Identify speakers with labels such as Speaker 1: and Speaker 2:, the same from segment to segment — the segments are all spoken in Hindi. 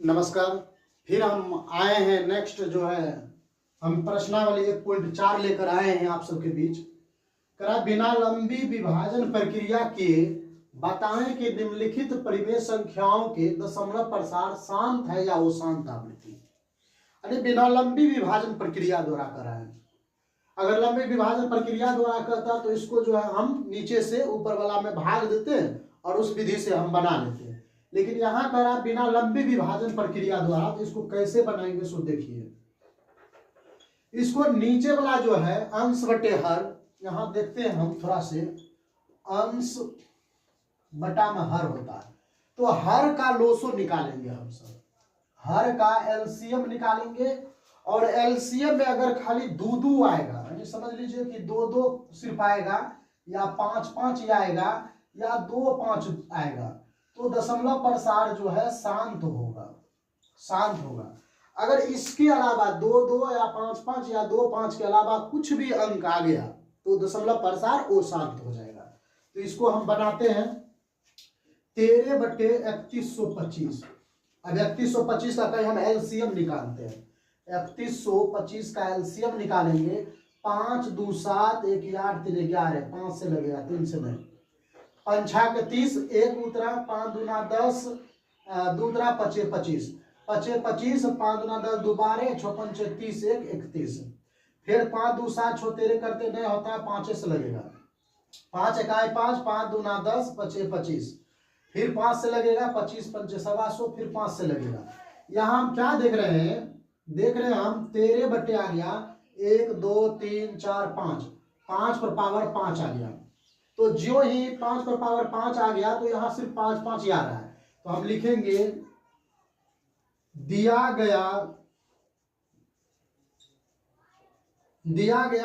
Speaker 1: नमस्कार। फिर हम आए हैं नेक्स्ट जो है हम प्रश्नावली 1.4 लेकर आए हैं आप सबके बीच। करा बिना लंबी विभाजन प्रक्रिया के बताएं कि निम्नलिखित परिवेश संख्याओं के दशमलव प्रसार शांत है या अशांत आवृत्ति। यानी बिना लंबी विभाजन प्रक्रिया द्वारा कराएं। अगर लंबी विभाजन प्रक्रिया द्वारा करता तो इसको जो है हम नीचे से ऊपर वाला में भाग देते हैं और उस विधि से हम बना लेते हैं। लेकिन यहाँ करा बिना लंबी विभाजन प्रक्रिया द्वारा, तो इसको कैसे बनाएंगे सो देखिए। इसको नीचे वाला जो है अंश बटे हर, यहाँ देखते हैं हम थोड़ा से, अंश बटा में हर होता है, तो हर का लोसो निकालेंगे हम सब, हर का एलसीएम निकालेंगे। और एलसीएम में अगर खाली दो आएगा, यानी समझ लीजिए कि दो सिर्फ आएगा, या 5 आएगा, या 2-5 आएगा, तो दशमलव प्रसार जो है शांत होगा। अगर इसके अलावा 2 या 5 या 2-5 के अलावा कुछ भी अंक आ गया तो दशमलव प्रसार वो शांत हो जाएगा। तो इसको हम बनाते हैं 13/3125। अब 3125 का कहीं हम एलसीएम निकालते हैं। 3125 का एलसीएम निकालेंगे। 5 2 7 1 8 3 11, 5 से लगेगा, 3 से नहीं। 5 6 30, 1 उतरा, 5 दूना 10, 2 उतरा 25, 25 25, 5 दूना 10, 2 12, 6 5 30, 1 31। फिर 5 2 7 6 13 करते नहीं होता, 5 से लगेगा। 5 1 5, 5 दूना 10, 25 25। फिर 5 से लगेगा, 25 5 125, फिर 5 से लगेगा। यहाँ हम क्या देख रहे हैं हम 13 बटे आ गया 1 2 3 4 5, 5 पर पावर 5 आ गया। तो जो ही 5 पर पावर 5 आ गया तो यहां सिर्फ 5 ही आ रहा है। तो हम लिखेंगे दिया गया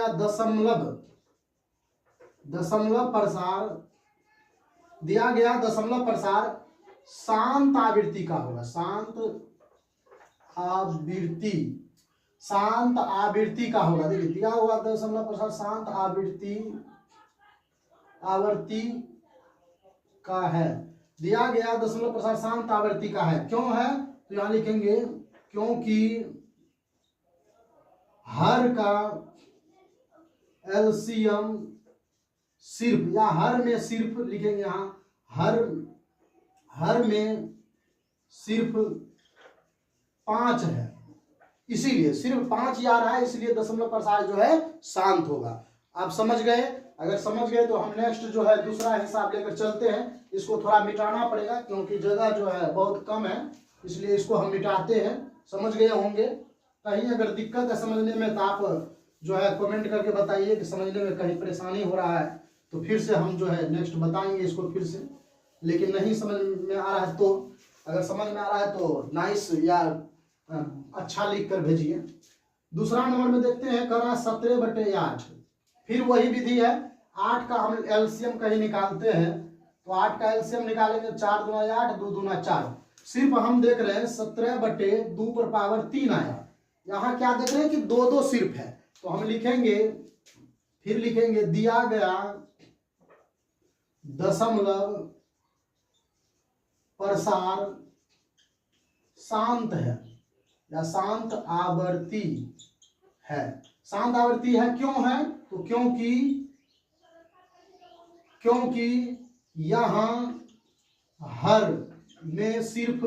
Speaker 1: दशमलव प्रसार शांत आवृत्ति का होगा। शांत आवृत्ति का होगा। देखिए दिया हुआ दशमलव प्रसार शांत आवर्ती का है। दिया गया दशमलव प्रसार शांत आवृत्ति का है। क्यों है? तो यहां लिखेंगे क्योंकि हर का एलसीएम सिर्फ, या हर में सिर्फ लिखेंगे, यहां हर में सिर्फ 5 है, इसीलिए सिर्फ 5 ही आ रहा है, इसलिए दशमलव प्रसार जो है शांत होगा। आप समझ गए? अगर समझ गए तो हम नेक्स्ट जो है दूसरा हिसाब लेकर चलते हैं। इसको थोड़ा मिटाना पड़ेगा क्योंकि जगह जो है बहुत कम है, इसलिए इसको हम मिटाते हैं। समझ गए होंगे। कहीं अगर दिक्कत है समझने में तो आप जो है कमेंट करके बताइए कि समझने में कहीं परेशानी हो रहा है, तो फिर से हम जो है नेक्स्ट बताएंगे इसको फिर से। लेकिन नहीं समझ में आ रहा है तो, अगर समझ में आ रहा है तो नाइस या अच्छा लिख कर भेजिए। दूसरा नंबर में देखते हैं करा 17/8। फिर वही विधि है। 8 का हम एलसीएम कहीं निकालते हैं, तो 8 का एलसीएम निकालेंगे। 4 दूना 8, 2 दूना 4। सिर्फ हम देख रहे हैं 17/2 पर पावर 3 आया। यहाँ क्या देख रहे हैं कि 2 सिर्फ है, तो हम लिखेंगे दिया गया दशमलव प्रसार शांत है या शांत आवर्ती है। शांत आवर्ती है क्यों है? तो क्योंकि यहां हर में सिर्फ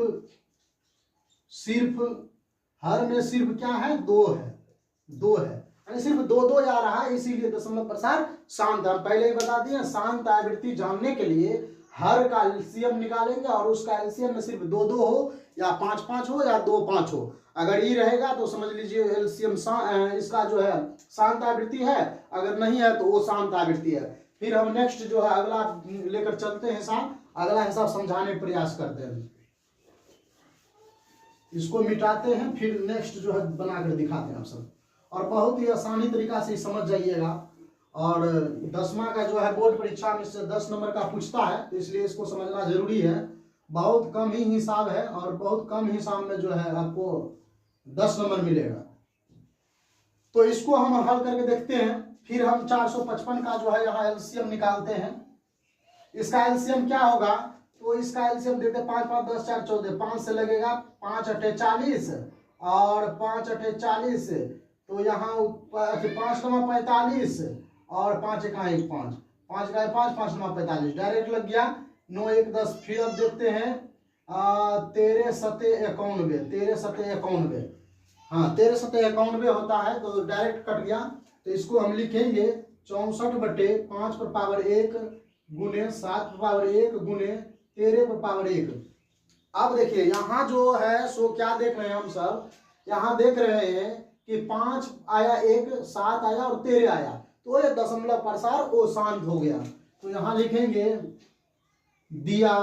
Speaker 1: क्या है? 2 है, यानी सिर्फ 2 आ रहा है, इसीलिए दशमलव प्रसार शांत है। पहले ही बता दिए, शांत आवृत्ति जानने के लिए हर का एलसीएम निकालेंगे और उसका एलसीएम में सिर्फ 2 हो, या 5 हो, या 2-5 हो। अगर ये रहेगा तो समझ लीजिए एलसीएम इसका जो है शांत आवृत्ति है, अगर नहीं है तो वो शांत आवृत्ति है। फिर हम नेक्स्ट जो है अगला लेकर चलते हैं हिसाब, अगला हिसाब समझाने प्रयास करते हैं। इसको मिटाते हैं, फिर नेक्स्ट जो है बनाकर दिखाते हैं आप सब। और बहुत ही आसानी तरीका से समझ जाइएगा। और 10वां का जो है बोर्ड परीक्षा में से 10 नंबर का पूछता है, तो इसलिए इसको समझना जरूरी है। बहुत कम ही हिसाब है और बहुत कम हिसाब में जो है आपको 10 नंबर मिलेगा। तो इसको हम हल करके देखते हैं। फिर हम 455 का जो है यहाँ एलसीएम निकालते हैं। इसका एलसीएम क्या होगा? तो इसका एलसीएम देखते हैं, 5 5 10 4 14, 5 से लगेगा 5 अठे 40 और 5 अठे 40, तो यहाँ 5 9 45 और 5 1 1 5, 5 1 5, 5 9 45, डायरेक्ट लग गया 9 1 10। फिर अब देखते हैं 13 सते 91, 13 सते 91, हाँ 13 सते 91 होता है, तो डायरेक्ट कट गया। तो इसको हम लिखेंगे 64 बटे 5 पर पावर 1 गुने 7 पर पावर 1 गुने 13 पर पावर 1। अब देखिए यहाँ जो है सो क्या देख रहे हैं हम सब, यहाँ देख रहे हैं कि 5 आया, 1 7 आया और 13 आया, तो ये दशमलव प्रसार वो शांत हो गया। तो यहाँ लिखेंगे दिया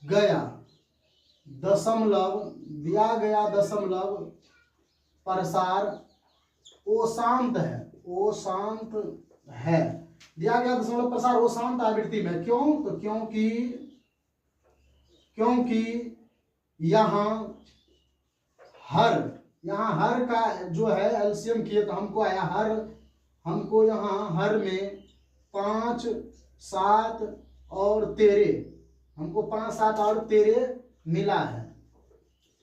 Speaker 1: गया दशमलव, दिया गया दशमलव प्रसार वो शांत है, वो शांत है। दिया गया दशमलव प्रसार वो शांत आवृत्ति में, क्यों? तो क्योंकि यहाँ हर का जो है एलसीएम किए तो हमको आया हमको यहाँ हर में 5 7 और 13, हमको 5 7 और 13 मिला है,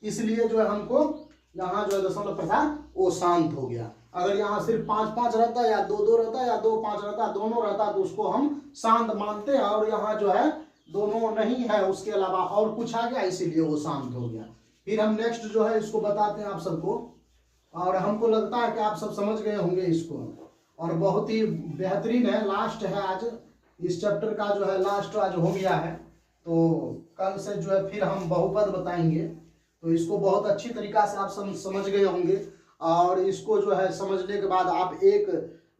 Speaker 1: इसलिए जो है हमको यहाँ जो है दशमलव प्रसार वो शांत हो गया। अगर यहाँ सिर्फ 5 5 रहता या 2 2 रहता या 2 5 रहता, दोनों रहता, तो उसको हम शांत मानते हैं, और यहाँ जो है दोनों नहीं है, उसके अलावा और कुछ आ गया, इसीलिए वो शांत हो गया। फिर हम नेक्स्ट जो है इसको बताते हैं आप सबको, और हमको लगता है कि आप सब समझ गए होंगे इसको, और बहुत ही बेहतरीन है। लास्ट है आज, इस चैप्टर का जो है लास्ट आज हो गया है, तो कल से जो है फिर हम बहुपद बताएंगे। तो इसको बहुत अच्छी तरीका से आप समझ गए होंगे, और इसको जो है समझने के बाद आप एक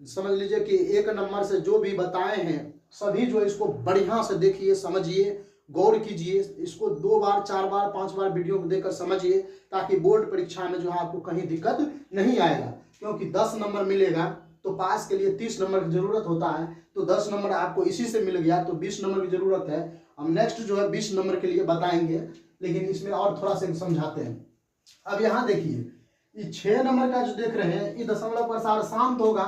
Speaker 1: समझ लीजिए कि 1 नंबर से जो भी बताए हैं सभी जो इसको बढ़िया से देखिए, समझिए, गौर कीजिए, इसको 2 बार 4 बार 5 बार वीडियो को देखकर समझिए, ताकि बोर्ड परीक्षा में जो है आपको कहीं दिक्कत नहीं आएगा। क्योंकि 10 नंबर मिलेगा तो पास के लिए 30 नंबर की जरूरत होता है, तो 10 नंबर आपको इसी से मिल गया, तो 20 नंबर की जरूरत है। हम नेक्स्ट जो है 20 नंबर के लिए बताएंगे, लेकिन इसमें और थोड़ा सा समझाते हैं। अब यहाँ देखिए, ये 6 नंबर का जो देख रहे हैं, ये दशमलव प्रसार शांत होगा।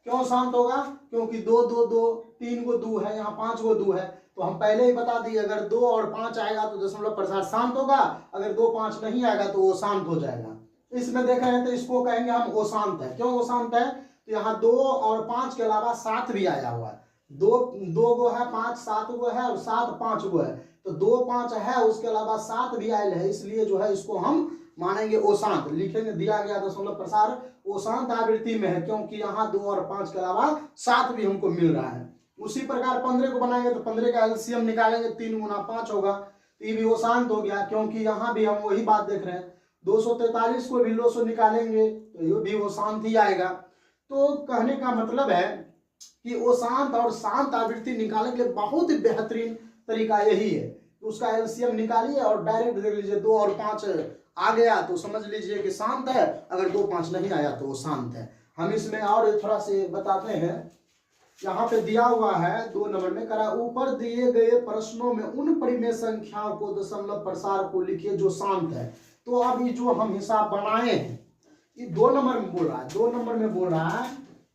Speaker 1: क्यों शांत होगा? क्योंकि 2 2 2 3 को 2 है, यहाँ 5 को 2 है, तो हम पहले ही बता दिए अगर 2 और 5 आएगा तो दशमलव प्रसार शांत होगा, अगर 2 5 नहीं आएगा तो वो शांत हो जाएगा। इसमें देख रहे हैं तो इसको कहेंगे हम अशांत है। क्यों अशांत है? तो यहाँ 2 और 5 के अलावा 7 भी आया हुआ है, 2 गो है, 5 7 गो है और 7 5 गो है, तो 2 5 है, उसके अलावा 7 भी आयल है, इसलिए जो है इसको हम मानेंगे अशांत। लिखेंगे दिया गया दशमलव प्रसार अशांत आवृत्ति में है, क्योंकि यहाँ 2 और 5 के अलावा 7 भी हमको मिल रहा है। उसी प्रकार 15 को बनाएंगे तो 15 का एलसीएम निकालेंगे, 3 गुना 5 होगा, तो ये भी अशांत हो गया, क्योंकि यहाँ भी हम वही बात देख रहे हैं। 243 को भी 200 निकालेंगे तो ये भी अशांत ही आएगा। तो कहने का मतलब है कि अशांत और शांत आवृत्ति निकालने के लिए बहुत ही बेहतरीन तरीका यही है, उसका एलसीएम निकालिए और डायरेक्ट देख लीजिए। 2 और 5 आ गया तो समझ लीजिए कि शांत है, अगर 2 5 नहीं आया तो वो शांत है। हम इसमें और थोड़ा से बताते हैं। यहाँ पे दिया हुआ है 2 नंबर में, करा ऊपर दिए गए प्रश्नों में उन परिमेय संख्याओं को दशमलव प्रसार को लिखिए जो शांत है। तो अब ये जो हम हिसाब बनाए हैं, ये 2 नंबर में बोल रहा है, 2 नंबर में बोल रहा है,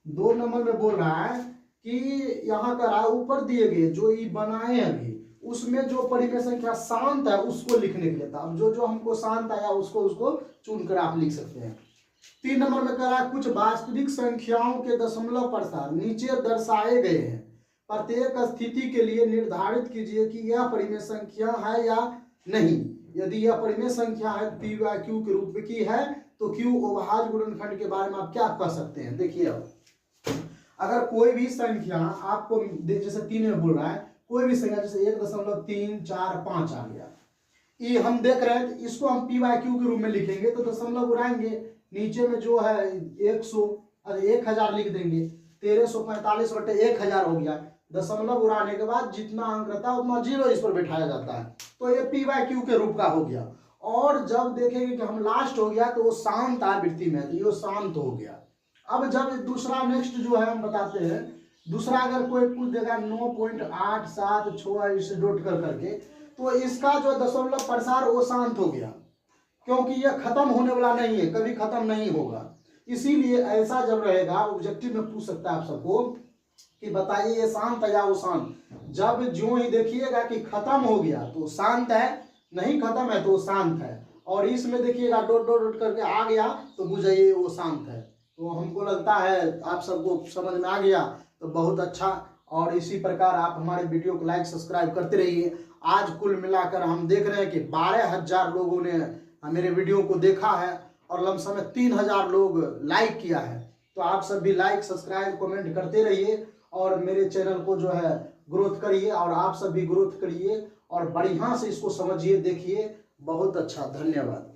Speaker 1: 2 नंबर में बोल रहा है कि यहाँ करा ऊपर दिए गए जो ये बनाए अभी, उसमें जो परिमेय संख्या शांत है उसको लिखने के लिए था। अब जो हमको शांत आया उसको चुनकर आप लिख सकते हैं। 3 नंबर में करा कुछ वास्तविक संख्याओं के दशमलव प्रसार नीचे दर्शाए गए हैं, प्रत्येक स्थिति के लिए निर्धारित कीजिए कि यह परिमेय संख्या है या नहीं। यदि यह परिमेय संख्या है पी बाय क्यू के रूप में की है तो क्यू अभाज्य गुणनखंड के बारे में आप क्या कह सकते हैं? देखिए, अब अगर कोई भी संख्या आपको जैसे 3 में बोल रहा है, कोई भी संख्या जैसे 1.345 आ गया, ये हम देख रहे हैं, इसको हम पी बाय क्यू के रूप में लिखेंगे तो दशमलव उड़ाएंगे, नीचे में जो है 1000 लिख देंगे, 1345 बटे 1000 हो गया। दशमलव उड़ाने के बाद जितना अंक रहता है उतना 0 इस पर बैठाया जाता है, तो ये पी बाय क्यू के रूप का हो गया। और जब देखेंगे कि हम लास्ट हो गया तो वो शांत आवृत्ति में, ये शांत हो गया। अब जब दूसरा नेक्स्ट जो है हम बताते हैं, दूसरा अगर कोई पूछ देगा 9.876 इसे डॉट कर करके, तो इसका जो दशमलव प्रसार वो शांत हो गया, क्योंकि यह खत्म होने वाला नहीं है, कभी खत्म नहीं होगा। इसीलिए ऐसा जब रहेगा, ऑब्जेक्टिव में पूछ सकता है आप सबको कि बताइए ये शांत है या वो शांत। जब जो ही देखिएगा कि खत्म हो गया तो शांत है, नहीं खत्म है तो शांत है, और इसमें देखिएगा डॉट डॉट डॉट करके आ गया तो बुझाइए वो शांत है। तो हमको लगता है आप सबको समझ में आ गया, तो बहुत अच्छा। और इसी प्रकार आप हमारे वीडियो को लाइक सब्सक्राइब करते रहिए। आज कुल मिलाकर हम देख रहे हैं कि 12,000 लोगों ने मेरे वीडियो को देखा है और लमसम में 3,000 लोग लाइक किया है। तो आप सब भी लाइक सब्सक्राइब कमेंट करते रहिए और मेरे चैनल को जो है ग्रोथ करिए, और आप सब भी ग्रोथ करिए और बढ़िया से इसको समझिए, देखिए। बहुत अच्छा, धन्यवाद।